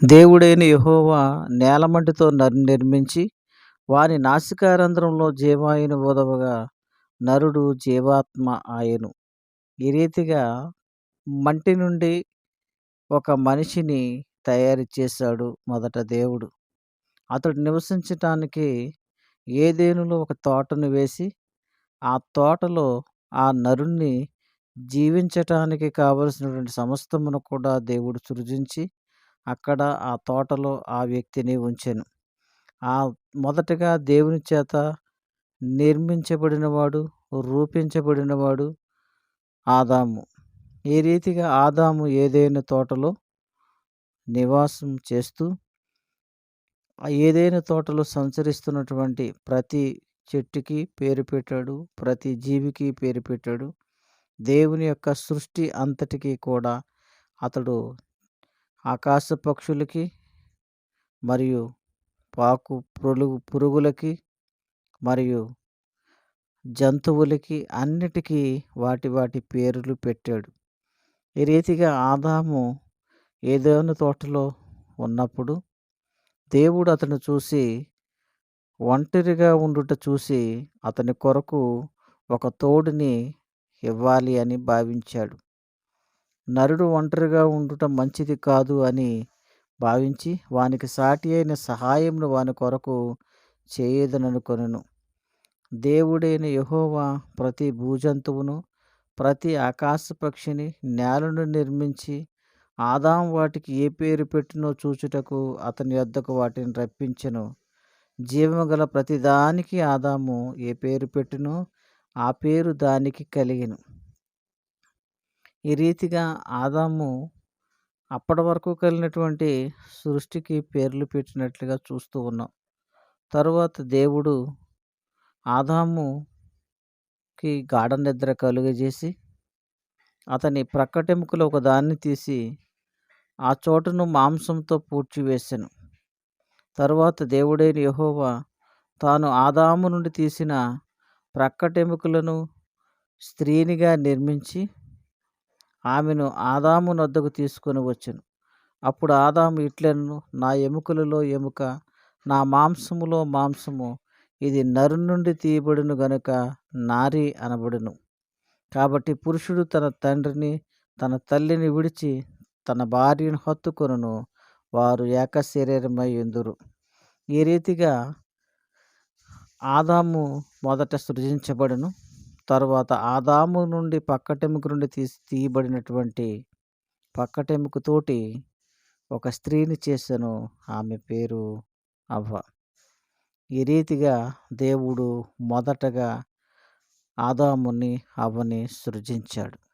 దేవుడైన యెహోవా నేలమట్టితో నిర్మించి, వాని నాసికారంధ్రంలో జీవాయువును ఊదగా నరుడు జీవాత్మ ఆయెను. ఈ రీతిగా మంటి నుండి ఒక మనిషిని తయారు చేశాడు మొదట దేవుడు. అతడు నివసించటానికి ఏదెనులో ఒక తోటను వేసి, ఆ తోటలో ఆ నరుణ్ణి జీవించటానికి కావలసినటువంటి సమస్తమును కూడా దేవుడు సృజించి, అక్కడ ఆ తోటలో ఆ వ్యక్తిని ఉంచెను. ఆ మొదటగా దేవుని చేత నిర్మించబడినవాడు, రూపించబడినవాడు ఆదాము. ఈ రీతిగా ఆదాము ఏదెను తోటలో నివాసం చేస్తూ, ఆ ఏదెను తోటలో సంచరిస్తున్నటువంటి ప్రతి చెట్టుకి పేరు పెట్టాడు. ప్రతి జీవికి పేరు పెట్టాడు. దేవుని యొక్క సృష్టి అంతటికి కూడా అతడు ఆకాశ పక్షులకి మరియు పురుగులకి మరియు జంతువులకి అన్నిటికీ వాటి వాటి పేర్లు పెట్టాడు. ఈ రీతిగా ఆదాము ఏదెను తోటలో ఉన్నప్పుడు దేవుడు అతన్ని చూసి, ఒంటరిగా ఉండుట చూసి అతని కొరకు ఒక తోడుని ఇవ్వాలి అని భావించాడు. నరుడు ఒంటరిగా ఉండుట మంచిది కాదు అని భావించి, వానికి సాటి అయిన సహాయమును వాని కొరకు చేయదననుకొనెను. దేవుడైన యెహోవా ప్రతి భూజంతువును, ప్రతి ఆకాశ పక్షిని నేలను నిర్మించి, ఆదాము వాటికి ఏ పేరు పెట్టునో చూచుటకు అతని యొద్దకు వాటిని రప్పించెను. జీవము గల ప్రతిదానికి ఆదాము ఏ పేరు పెట్టునో ఆ పేరు దానికి కలిగెను. ఈ రీతిగా ఆదాము అప్పటి వరకు కలిగినటువంటి సృష్టికి పేర్లు పెట్టినట్లుగా చూస్తూ ఉన్నాం. తరువాత దేవుడు ఆదాముకి గాఢ నిద్ర కలుగజేసి, అతని ప్రక్కటెముకలో ఒక దాన్ని తీసి ఆ చోటును మాంసంతో పూడ్చివేసెను. తరువాత దేవుడైన యెహోవా తాను ఆదాము నుండి తీసిన ప్రక్కటెముకలను స్త్రీనిగా నిర్మించి, ఆమెను ఆదాము నొద్దకు తీసుకొని వచ్చెను. అప్పుడు ఆదాము ఇట్లనెను, నా ఎముకలలో ఎముక, నా మాంసములో మాంసము, ఇది నరు నుండి తీయబడును గనుక నారి అనబడును. కాబట్టి పురుషుడు తన తండ్రిని తన తల్లిని విడిచి తన భార్యను హత్తుకొనును, వారు ఏక శరీరమై యుందురు. ఈ రీతిగా ఆదాము మొదట సృజించబడెను. తరువాత ఆదాము నుండి పక్కటెముక నుండి తీయబడినటువంటి పక్కటెముకతోటి ఒక స్త్రీని చేసెను. ఆమె పేరు అవ్వ. ఈ రీతిగా దేవుడు మొదటగా ఆదాముని, అవ్వని సృజించాడు.